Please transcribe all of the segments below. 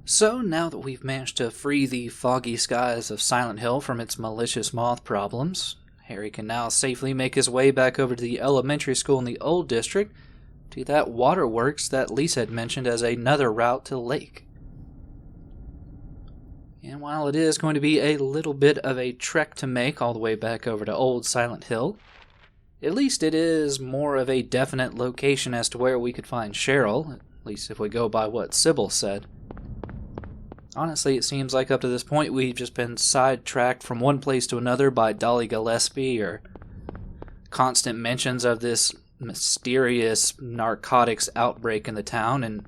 So, now that we've managed to free the foggy skies of Silent Hill from its malicious moth problems, Harry can now safely make his way back over to the elementary school in the old district to that waterworks that Lisa had mentioned as another route to the lake. And while it is going to be a little bit of a trek to make all the way back over to old Silent Hill, at least it is more of a definite location as to where we could find Cheryl, at least if we go by what Sybil said. Honestly, it seems like up to this point we've just been sidetracked from one place to another by Dolly Gillespie or constant mentions of this mysterious narcotics outbreak in the town, and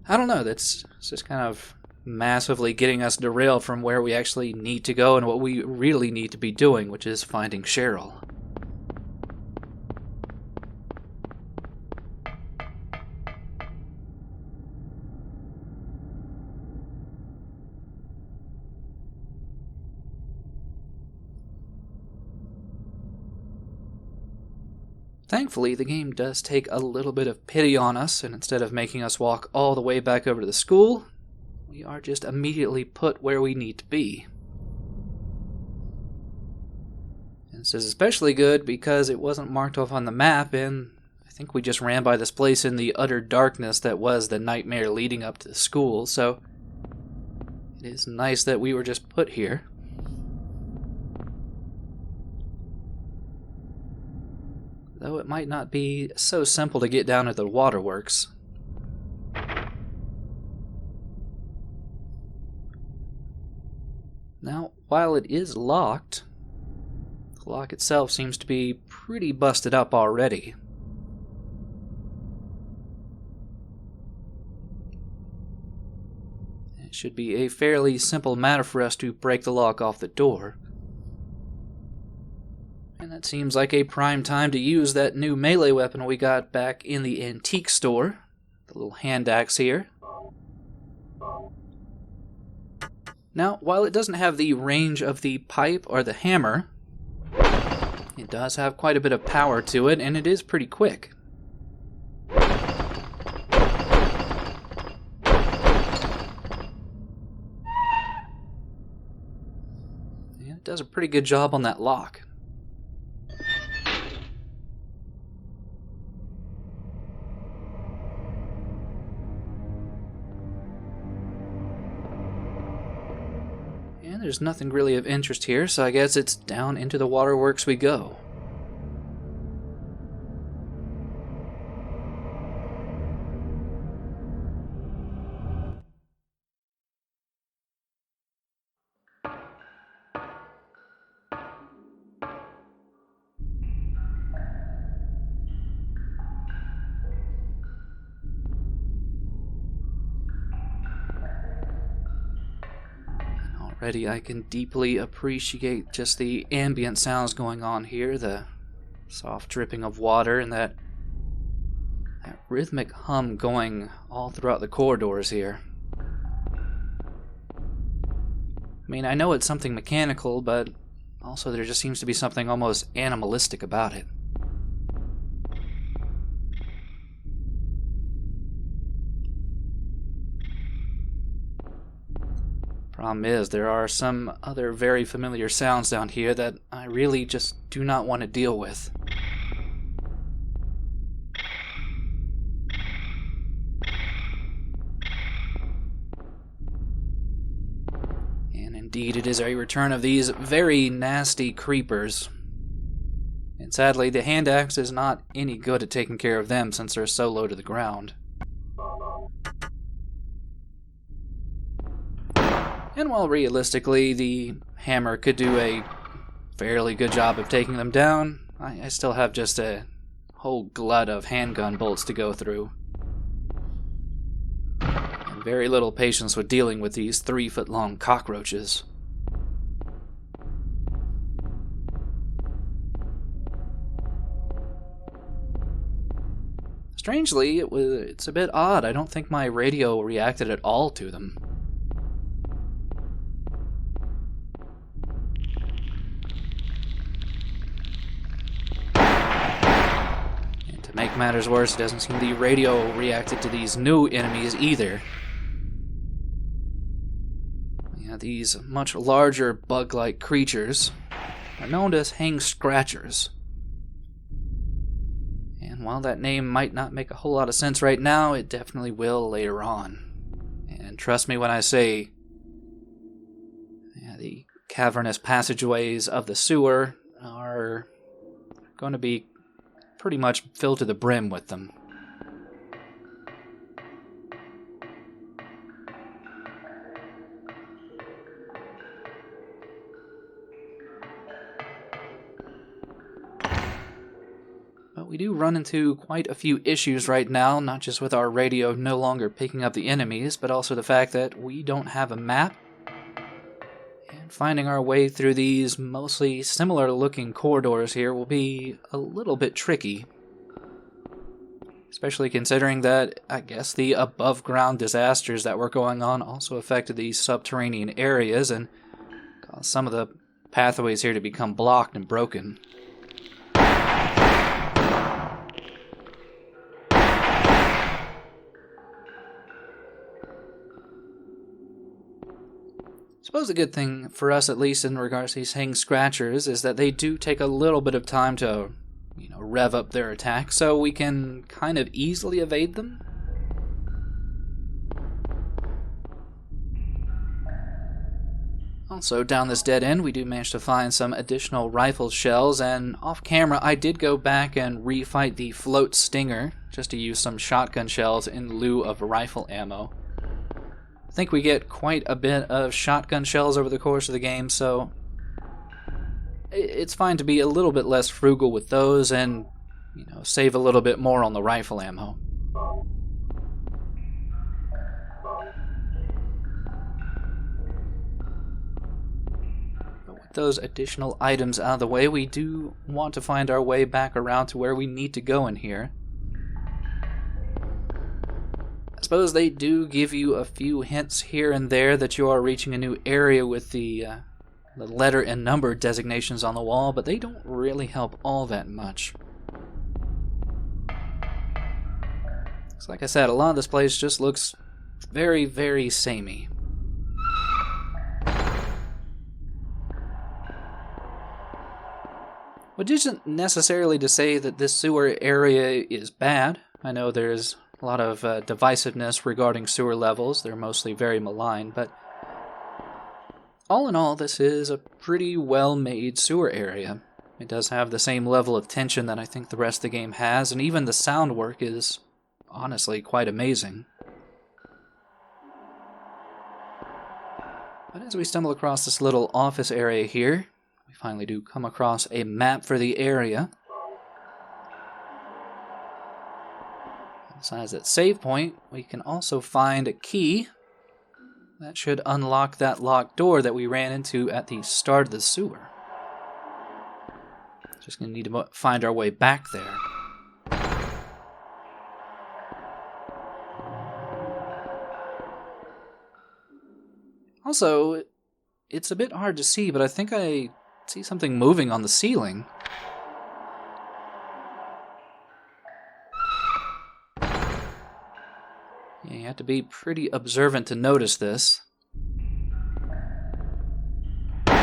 I don't know, that's just kind of massively getting us derailed from where we actually need to go and what we really need to be doing, which is finding Cheryl. Thankfully, the game does take a little bit of pity on us, and instead of making us walk all the way back over to the school, we are just immediately put where we need to be. And this is especially good because it wasn't marked off on the map, and I think we just ran by this place in the utter darkness that was the nightmare leading up to the school, so it is nice that we were just put here. Though it might not be so simple to get down at the waterworks. Now, while it is locked, the lock itself seems to be pretty busted up already. It should be a fairly simple matter for us to break the lock off the door. And that seems like a prime time to use that new melee weapon we got back in the antique store. The little hand axe here. Now, while it doesn't have the range of the pipe or the hammer, it does have quite a bit of power to it, and it is pretty quick. And it does a pretty good job on that lock. There's nothing really of interest here, so I guess it's down into the waterworks we go. Already I can deeply appreciate just the ambient sounds going on here, the soft dripping of water and that rhythmic hum going all throughout the corridors here. I mean, I know it's something mechanical, but also there just seems to be something almost animalistic about it. Problem is, there are some other very familiar sounds down here that I really just do not want to deal with. And indeed, it is a return of these very nasty creepers. And sadly, the hand axe is not any good at taking care of them since they're so low to the ground. And while realistically the hammer could do a fairly good job of taking them down, I still have just a whole glut of handgun bolts to go through. And very little patience with dealing with these 3-foot-long cockroaches. Strangely, it's a bit odd. I don't think my radio reacted at all to them. Make matters worse, it doesn't seem the radio reacted to these new enemies either. these much larger bug-like creatures are known as hang scratchers. And while that name might not make a whole lot of sense right now, it definitely will later on. And trust me when I say, the cavernous passageways of the sewer are going to be pretty much filled to the brim with them. But we do run into quite a few issues right now, not just with our radio no longer picking up the enemies, but also the fact that we don't have a map. And finding our way through these mostly similar looking corridors here will be a little bit tricky. Especially considering that, I guess, the above ground disasters that were going on also affected these subterranean areas and caused some of the pathways here to become blocked and broken. I suppose the good thing for us, at least in regards to these hang scratchers, is that they do take a little bit of time to, rev up their attack, so we can kind of easily evade them. Also, down this dead end, we do manage to find some additional rifle shells, and off camera, I did go back and refight the float stinger, just to use some shotgun shells in lieu of rifle ammo. I think we get quite a bit of shotgun shells over the course of the game, so it's fine to be a little bit less frugal with those and, save a little bit more on the rifle ammo. But with those additional items out of the way, we do want to find our way back around to where we need to go in here. I suppose they do give you a few hints here and there that you are reaching a new area with the letter and number designations on the wall, but they don't really help all that much. So like I said, a lot of this place just looks very, very samey. Which isn't necessarily to say that this sewer area is bad. I know there's a lot of divisiveness regarding sewer levels. They're mostly very malign, but all in all, this is a pretty well-made sewer area. It does have the same level of tension that I think the rest of the game has, and even the sound work is honestly quite amazing. But as we stumble across this little office area here, we finally do come across a map for the area. Besides that save point, we can also find a key that should unlock that locked door that we ran into at the start of the sewer. Just going to need to find our way back there. Also, it's a bit hard to see, but I think I see something moving on the ceiling. Yeah, you have to be pretty observant to notice this. But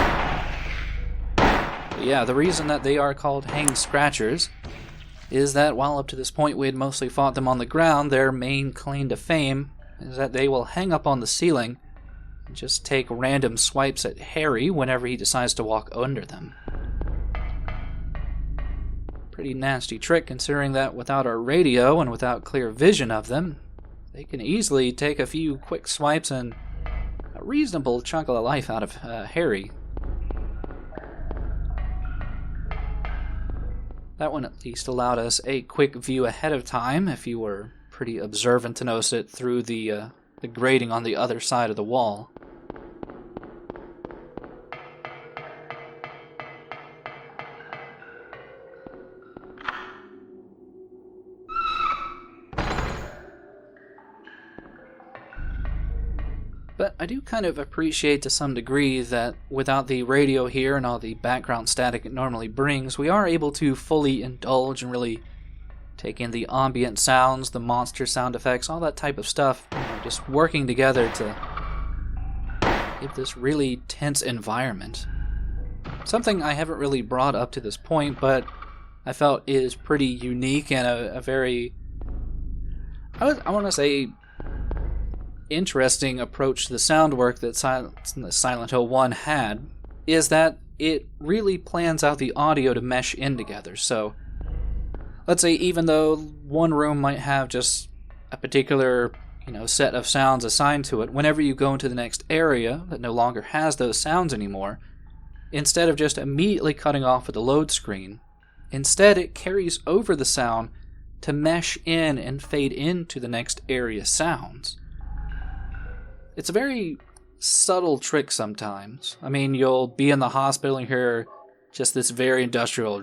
yeah, the reason that they are called hang scratchers is that while up to this point we had mostly fought them on the ground, their main claim to fame is that they will hang up on the ceiling and just take random swipes at Harry whenever he decides to walk under them. Pretty nasty trick considering that without our radio and without clear vision of them, they can easily take a few quick swipes and a reasonable chunk of the life out of Harry. That one at least allowed us a quick view ahead of time if you were pretty observant to notice it through the grating on the other side of the wall. But I do kind of appreciate to some degree that without the radio here and all the background static it normally brings, we are able to fully indulge and really take in the ambient sounds, the monster sound effects, all that type of stuff, just working together to give this really tense environment. Something I haven't really brought up to this point, but I felt is pretty unique and a very, I want to say, interesting approach to the sound work that Silent Hill 1 had, is that it really plans out the audio to mesh in together. So, let's say even though one room might have just a particular, set of sounds assigned to it, whenever you go into the next area that no longer has those sounds anymore, instead of just immediately cutting off with the load screen, instead it carries over the sound to mesh in and fade into the next area sounds. It's a very subtle trick sometimes. I mean, you'll be in the hospital and hear just this very industrial,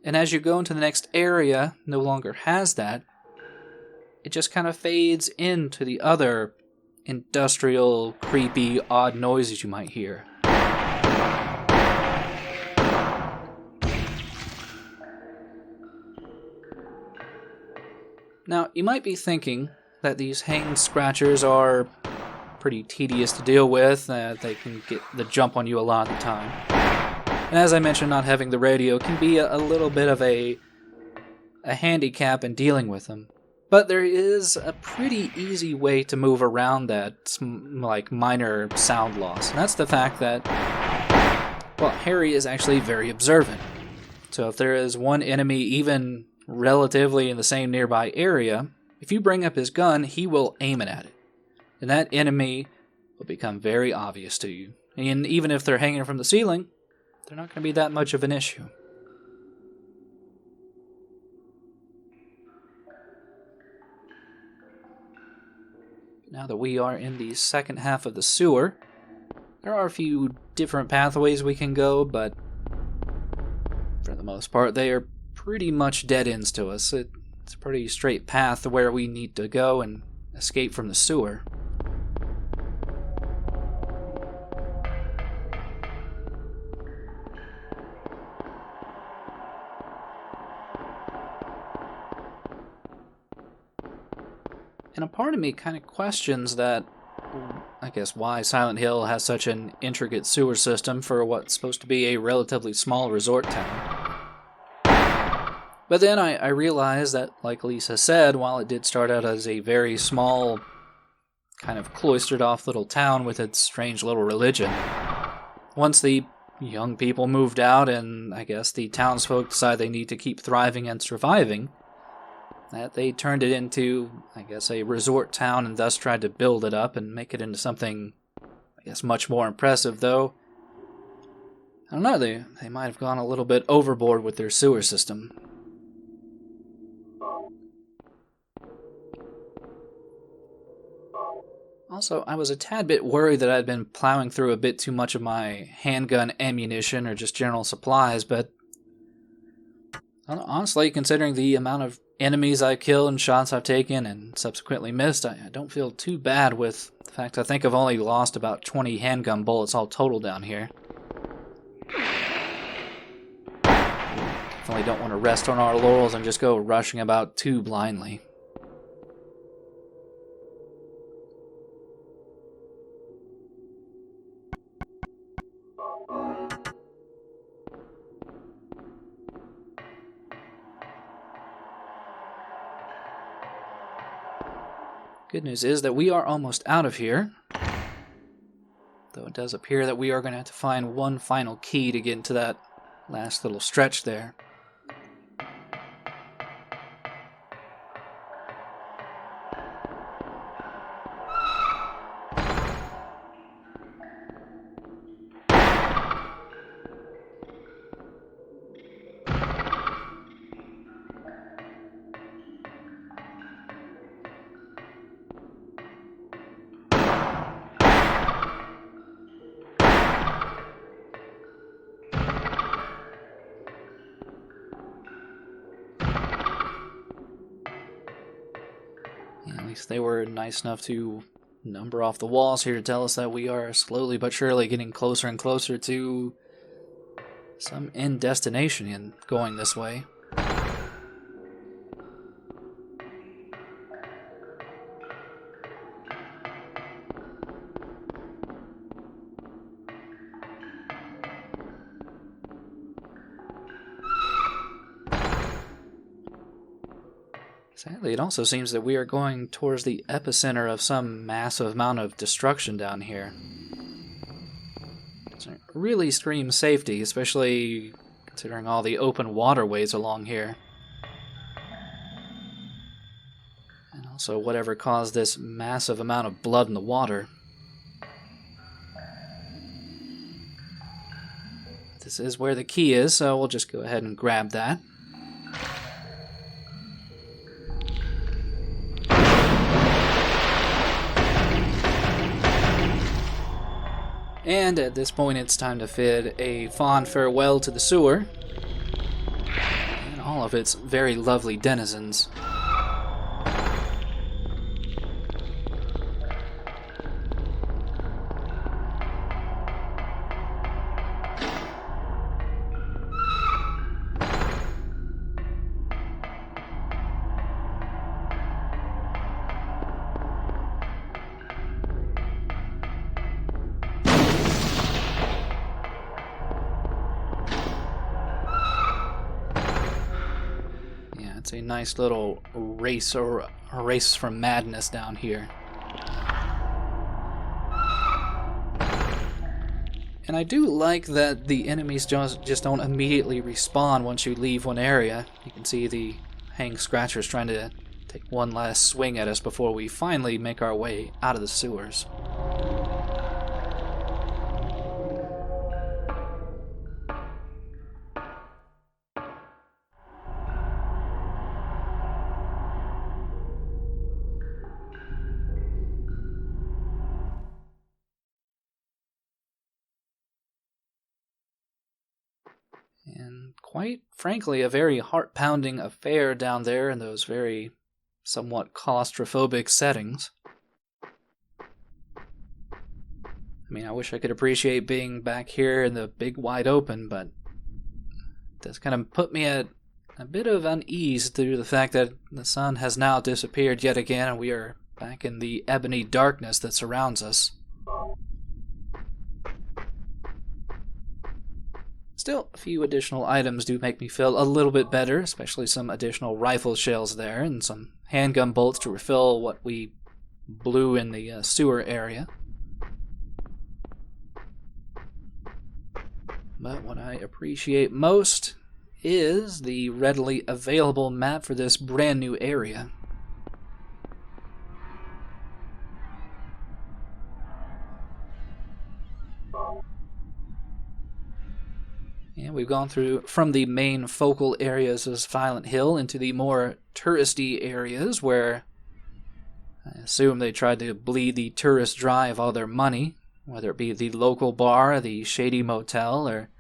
and as you go into the next area, no longer has that. It just kind of fades into the other industrial, creepy, odd noises you might hear. Now, you might be thinking that these hang scratchers are pretty tedious to deal with, they can get the jump on you a lot of the time. And as I mentioned, not having the radio can be a little bit of a handicap in dealing with them. But there is a pretty easy way to move around that, minor sound loss. And that's the fact that, Harry is actually very observant. So if there is one enemy even relatively in the same nearby area, if you bring up his gun, he will aim it at it. And that enemy will become very obvious to you. And even if they're hanging from the ceiling, they're not going to be that much of an issue. Now that we are in the second half of the sewer, there are a few different pathways we can go, but for the most part, they are pretty much dead ends to us. It's a pretty straight path to where we need to go and escape from the sewer. And a part of me kind of questions that, why Silent Hill has such an intricate sewer system for what's supposed to be a relatively small resort town. But then I realized that, like Lisa said, while it did start out as a very small, kind of cloistered off little town with its strange little religion, once the young people moved out and the townsfolk decide they need to keep thriving and surviving, that they turned it into, a resort town and thus tried to build it up and make it into something, much more impressive, though. I don't know, they might have gone a little bit overboard with their sewer system. Also, I was a tad bit worried that I'd been plowing through a bit too much of my handgun ammunition or just general supplies, but honestly, considering the amount of enemies I've killed and shots I've taken and subsequently missed, I don't feel too bad with the fact I think I've only lost about 20 handgun bullets all total down here. Definitely don't want to rest on our laurels and just go rushing about too blindly. Good news is that we are almost out of here, though it does appear that we are going to have to find one final key to get into that last little stretch there. At least they were nice enough to number off the walls here to tell us that we are slowly but surely getting closer and closer to some end destination in going this way. Sadly, it also seems that we are going towards the epicenter of some massive amount of destruction down here. It really screams safety, especially considering all the open waterways along here. And also whatever caused this massive amount of blood in the water. This is where the key is, so we'll just go ahead and grab that. And at this point it's time to bid a fond farewell to the sewer and all of its very lovely denizens. It's a nice little race or a race from madness down here. And I do like that the enemies just don't immediately respawn once you leave one area. You can see the hang scratchers trying to take one last swing at us before we finally make our way out of the sewers. And quite frankly, a very heart-pounding affair down there in those very somewhat claustrophobic settings. I mean, I wish I could appreciate being back here in the big wide open, but it does kind of put me at a bit of unease due to the fact that the sun has now disappeared yet again and we are back in the ebony darkness that surrounds us. Still, a few additional items do make me feel a little bit better, especially some additional rifle shells there and some handgun bolts to refill what we blew in the sewer area. But what I appreciate most is the readily available map for this brand new area. And we've gone through from the main focal areas of Silent Hill into the more touristy areas where I assume they tried to bleed the tourists dry of all their money, whether it be the local bar, the shady motel, or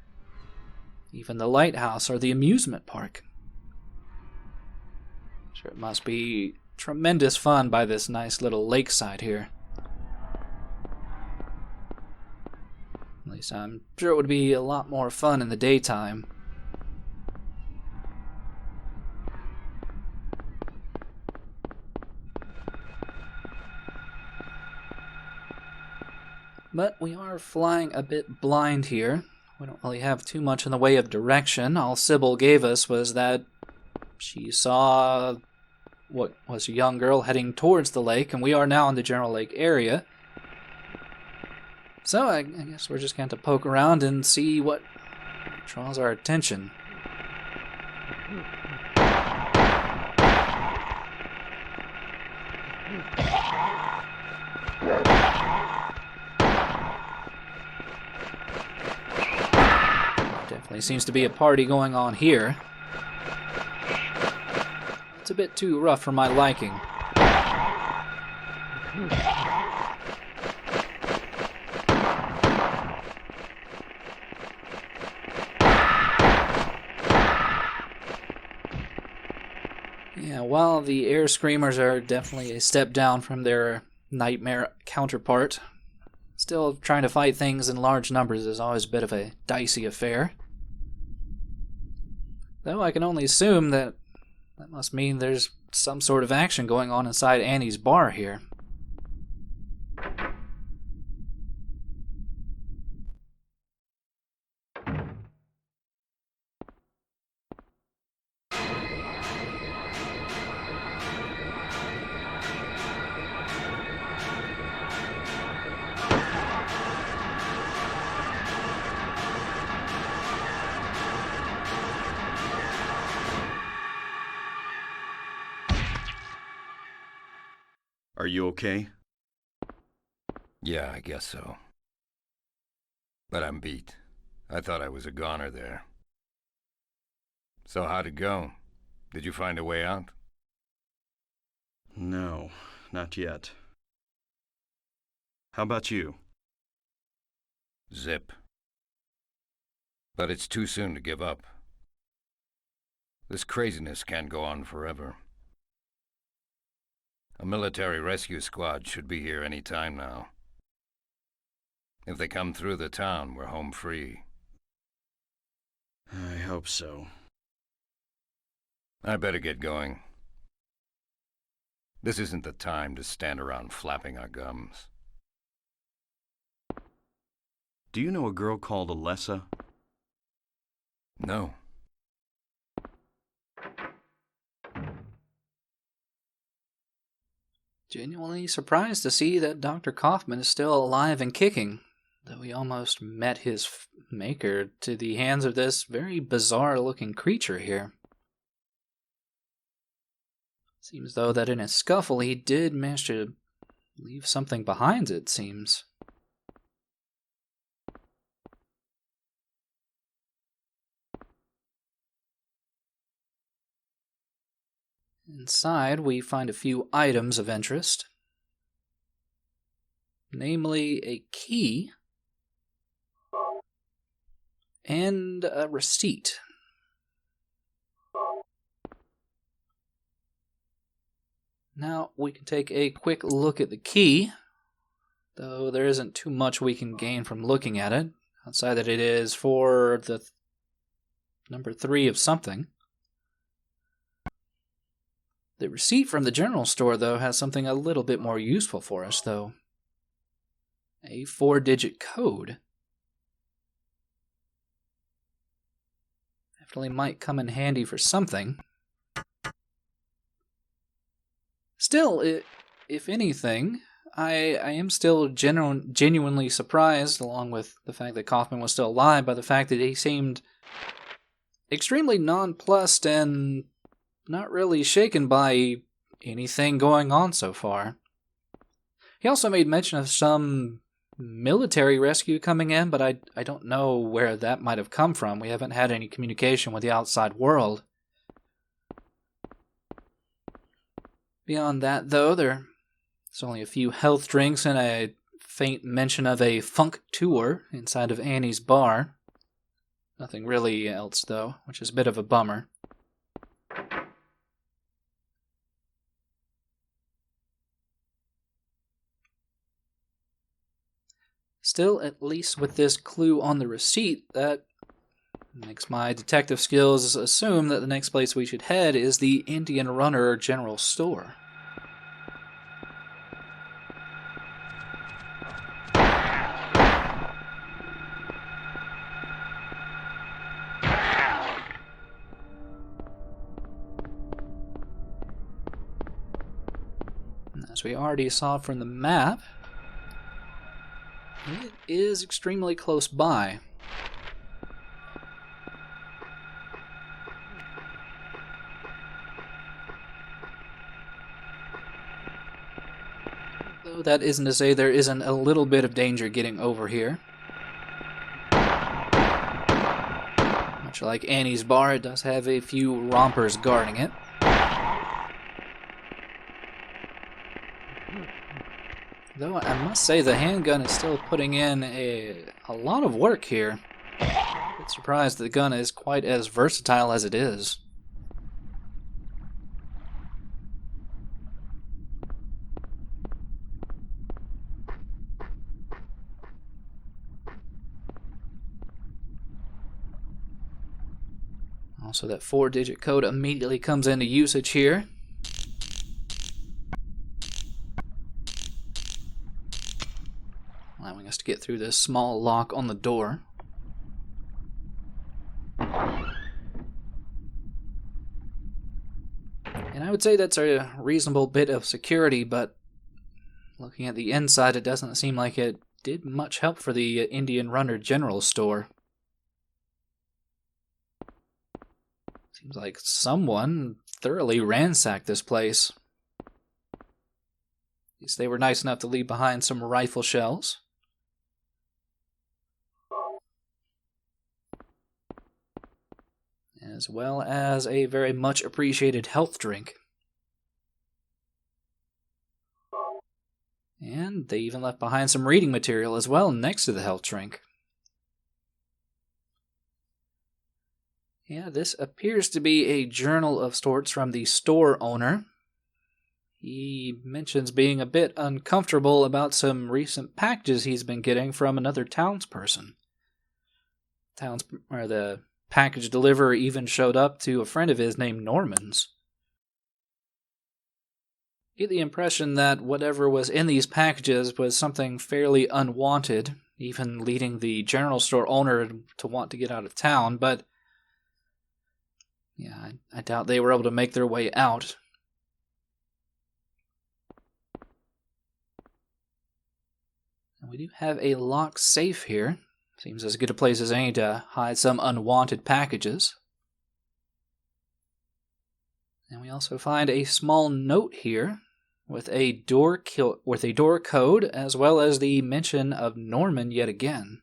even the lighthouse or the amusement park. I'm sure it must be tremendous fun by this nice little lakeside here. At least I'm sure it would be a lot more fun in the daytime. But we are flying a bit blind here. We don't really have too much in the way of direction. All Sybil gave us was that she saw what was a young girl heading towards the lake, and we are now in the general lake area. So I guess we're just going to poke around and see what draws our attention. Definitely seems to be a party going on here. It's a bit too rough for my liking. Yeah, while the air screamers are definitely a step down from their nightmare counterpart, still trying to fight things in large numbers is always a bit of a dicey affair. Though I can only assume that must mean there's some sort of action going on inside Annie's bar here. Are you okay? Yeah, I guess so. But I'm beat. I thought I was a goner there. So how'd it go? Did you find a way out? No, not yet. How about you? Zip. But it's too soon to give up. This craziness can't go on forever. A military rescue squad should be here any time now. If they come through the town, we're home free. I hope so. I better get going. This isn't the time to stand around flapping our gums. Do you know a girl called Alessa? No. Genuinely surprised to see that Dr. Kaufman is still alive and kicking, though he almost met his maker to the hands of this very bizarre-looking creature here. Seems though that in his scuffle he did manage to leave something behind, it seems. Inside, we find a few items of interest, namely a key and a receipt. Now, we can take a quick look at the key, though there isn't too much we can gain from looking at it, outside that it is for the number 3 of something. The receipt from the general store, though, has something a little bit more useful for us, though. A 4-digit code. Definitely might come in handy for something. Still, if anything, I am still genuinely surprised, along with the fact that Kaufman was still alive, by the fact that he seemed extremely nonplussed and not really shaken by anything going on so far. He also made mention of some military rescue coming in, but I don't know where that might have come from. We haven't had any communication with the outside world. Beyond that, though, there's only a few health drinks and a faint mention of a funk tour inside of Annie's bar. Nothing really else, though, which is a bit of a bummer. Still, at least with this clue on the receipt, that makes my detective skills assume that the next place we should head is the Indian Runner General Store. As we already saw from the map, it is extremely close by. Though that isn't to say there isn't a little bit of danger getting over here. Much like Annie's bar, it does have a few rompers guarding it. Though I must say the handgun is still putting in a lot of work here. A bit surprised the gun is quite as versatile as it is. Also, that 4-digit code immediately comes into usage here. Allowing us to get through this small lock on the door. And I would say that's a reasonable bit of security, but looking at the inside, it doesn't seem like it did much help for the Indian Runner General Store. Seems like someone thoroughly ransacked this place. least they were nice enough to leave behind some rifle shells. As well as a very much appreciated health drink. And they even left behind some reading material as well next to the health drink. Yeah, this appears to be a journal of sorts from the store owner. He mentions being a bit uncomfortable about some recent packages he's been getting from another townsperson. The package deliverer even showed up to a friend of his named Norman's. Get the impression that whatever was in these packages was something fairly unwanted, even leading the general store owner to want to get out of town, but yeah, I doubt they were able to make their way out. And we do have a locked safe here. Seems as good a place as any to hide some unwanted packages. And we also find a small note here with a door code, as well as the mention of Norman yet again.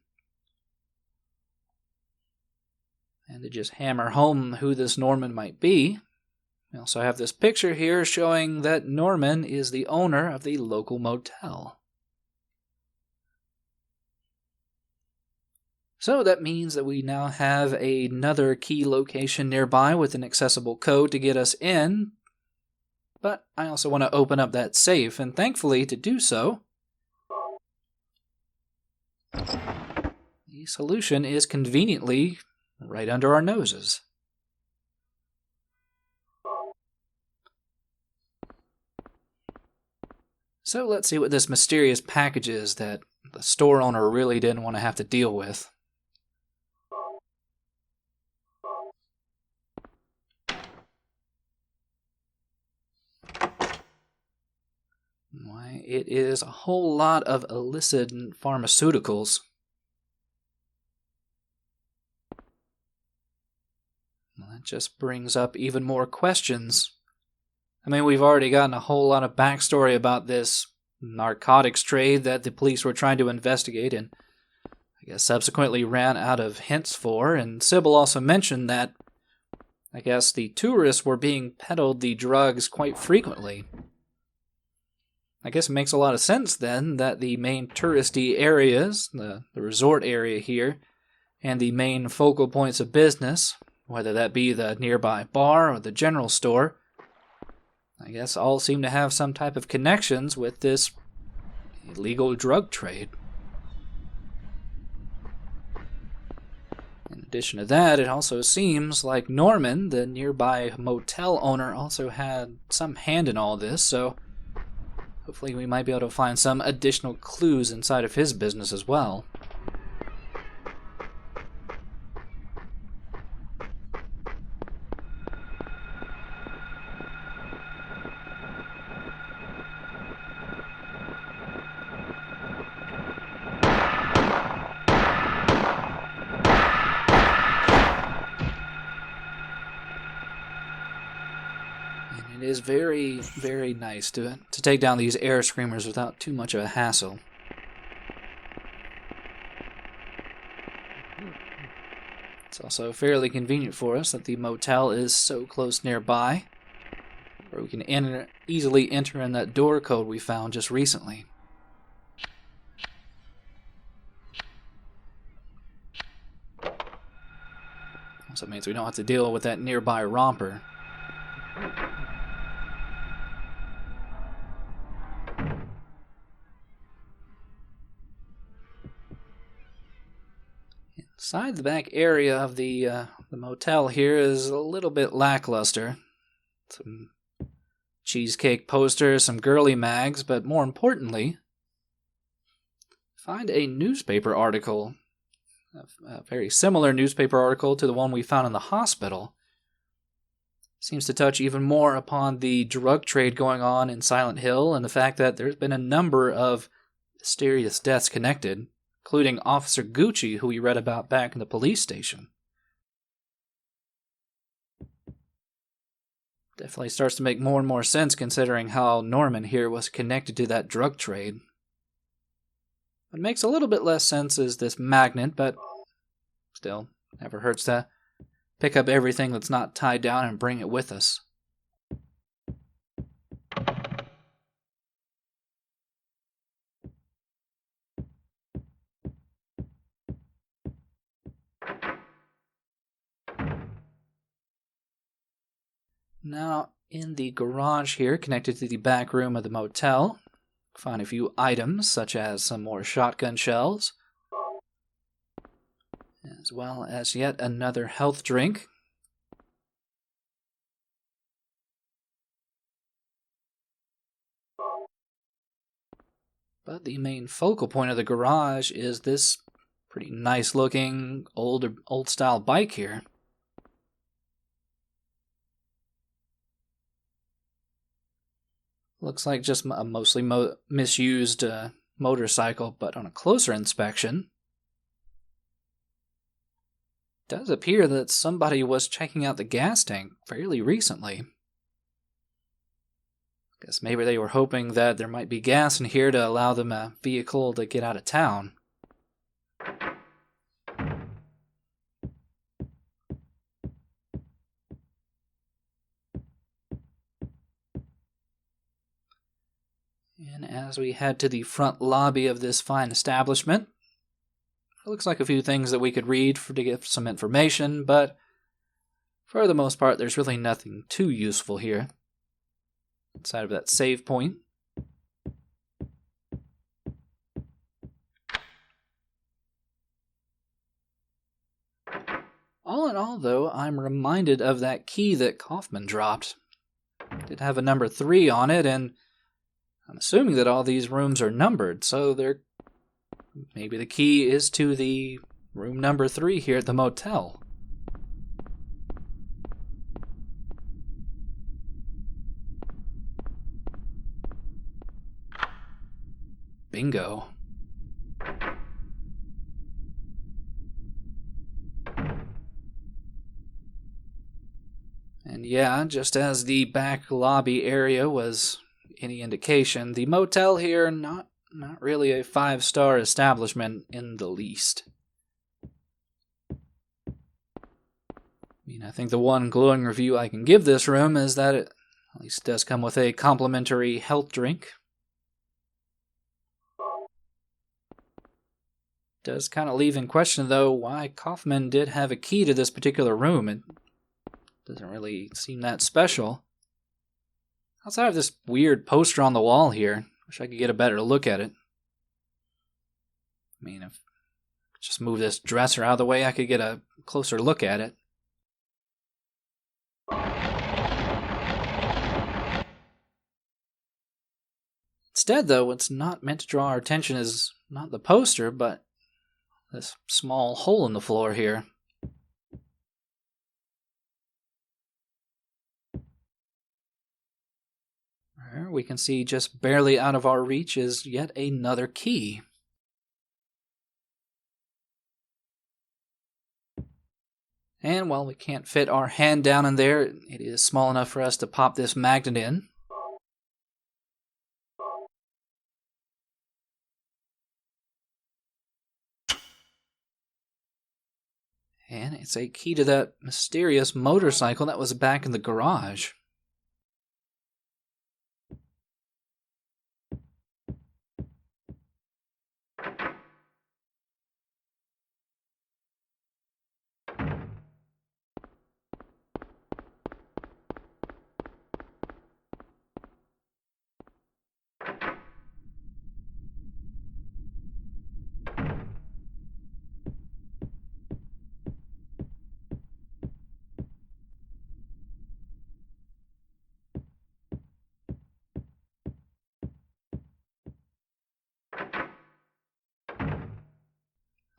And to just hammer home who this Norman might be, we also have this picture here showing that Norman is the owner of the local motel. So that means that we now have another key location nearby with an accessible code to get us in. But I also want to open up that safe, and thankfully to do so, the solution is conveniently right under our noses. So let's see what this mysterious package is that the store owner really didn't want to have to deal with. Why, it is a whole lot of illicit pharmaceuticals. Well, that just brings up even more questions. I mean, we've already gotten a whole lot of backstory about this narcotics trade that the police were trying to investigate and I guess subsequently ran out of hints for, and Sybil also mentioned that I guess the tourists were being peddled the drugs quite frequently. I guess it makes a lot of sense then that the main touristy areas, the resort area here, and the main focal points of business, whether that be the nearby bar or the general store, I guess all seem to have some type of connections with this illegal drug trade. In addition to that, it also seems like Norman, the nearby motel owner, also had some hand in all this, so hopefully we might be able to find some additional clues inside of his business as well. It is very, very nice to take down these air screamers without too much of a hassle. It's also fairly convenient for us that the motel is so close nearby, where we can easily enter in that door code we found just recently. Also means we don't have to deal with that nearby romper. Inside the back area of the motel here is a little bit lackluster. Some cheesecake posters, some girly mags, but more importantly, find a newspaper article, a very similar newspaper article to the one we found in the hospital. Seems to touch even more upon the drug trade going on in Silent Hill and the fact that there's been a number of mysterious deaths connected, including Officer Gucci, who we read about back in the police station. Definitely starts to make more and more sense considering how Norman here was connected to that drug trade. What makes a little bit less sense is this magnet, but still, never hurts to pick up everything that's not tied down and bring it with us. Now, in the garage here, connected to the back room of the motel, find a few items, such as some more shotgun shells, as well as yet another health drink. But the main focal point of the garage is this pretty nice looking old style bike here. Looks like just a mostly misused motorcycle, but on a closer inspection, it does appear that somebody was checking out the gas tank fairly recently. Guess maybe they were hoping that there might be gas in here to allow them a vehicle to get out of town. And as we head to the front lobby of this fine establishment, it looks like a few things that we could read to get some information, but for the most part, there's really nothing too useful here. Inside of that save point. All in all, though, I'm reminded of that key that Kaufman dropped. It did have a number 3 on it, and I'm assuming that all these rooms are numbered, so maybe the key is to the room number 3 here at the motel. Bingo. And yeah, just as the back lobby area was any indication, the motel here not really a 5-star establishment in the least. I think the one glowing review I can give this room is that it at least does come with a complimentary health drink. Does kind of leave in question, though, why Kaufman did have a key to this particular room. It doesn't really seem that special. Outside of this weird poster on the wall here, wish I could get a better look at it. If I just move this dresser out of the way, I could get a closer look at it. Instead, though, what's not meant to draw our attention is not the poster, but this small hole in the floor here. There we can see just barely out of our reach is yet another key. And while we can't fit our hand down in there, it is small enough for us to pop this magnet in. And it's a key to that mysterious motorcycle that was back in the garage.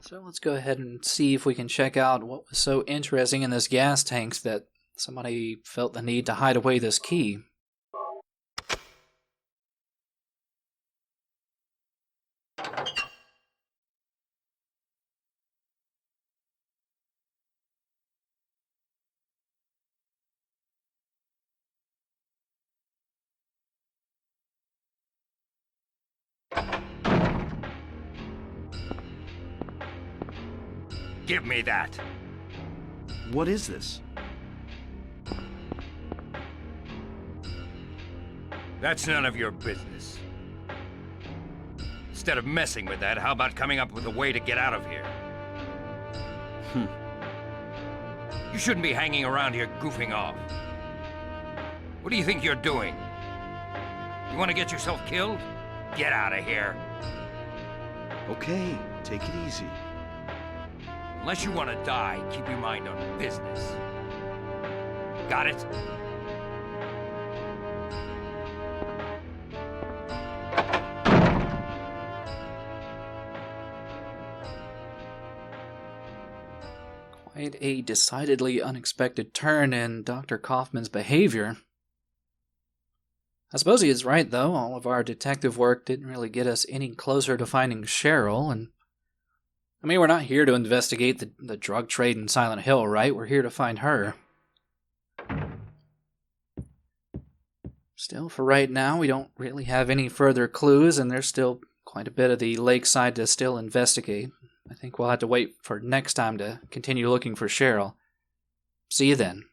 So let's go ahead and see if we can check out what was so interesting in this gas tank that somebody felt the need to hide away this key. Give me that. What is this? That's none of your business. Instead of messing with that, how about coming up with a way to get out of here? You shouldn't be hanging around here goofing off. What do you think you're doing? You want to get yourself killed? Get out of here. Okay, take it easy. Unless you want to die, keep your mind on business. Got it? Quite a decidedly unexpected turn in Dr. Kaufman's behavior. I suppose he is right, though. All of our detective work didn't really get us any closer to finding Cheryl, and I mean, we're not here to investigate the drug trade in Silent Hill, right? We're here to find her. Still, for right now, we don't really have any further clues, and there's still quite a bit of the lakeside to still investigate. I think we'll have to wait for next time to continue looking for Cheryl. See you then.